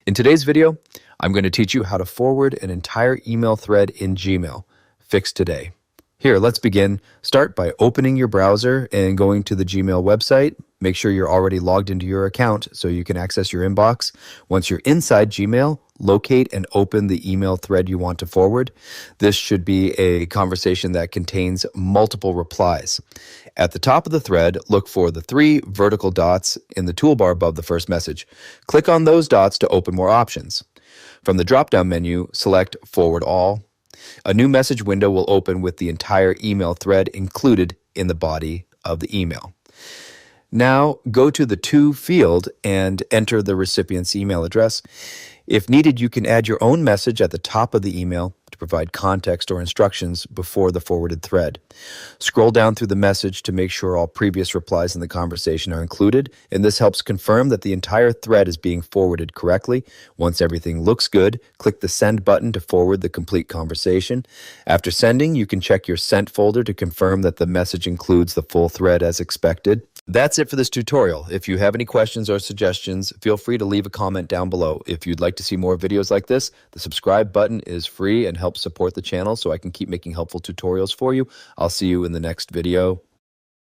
In today's video, I'm going to teach you how to forward an entire email thread in Gmail. Fix today. Here, let's begin. Start by opening your browser and going to the Gmail website. Make sure you're already logged into your account so you can access your inbox. Once you're inside Gmail, locate and open the email thread you want to forward. This should be a conversation that contains multiple replies. At the top of the thread, look for the 3 vertical dots in the toolbar above the first message. Click on those dots to open more options. From the drop-down menu, select Forward All. A new message window will open with the entire email thread included in the body of the email. Now, go to the To field and enter the recipient's email address. If needed, you can add your own message at the top of the email to provide context or instructions before the forwarded thread. Scroll down through the message to make sure all previous replies in the conversation are included, and this helps confirm that the entire thread is being forwarded correctly. Once everything looks good, click the Send button to forward the complete conversation. After sending, you can check your Sent folder to confirm that the message includes the full thread as expected. That's it for this tutorial. If you have any questions or suggestions, feel free to leave a comment down below. If you'd like to see more videos like this, the subscribe button is free and helps support the channel so I can keep making helpful tutorials for you. I'll see you in the next video.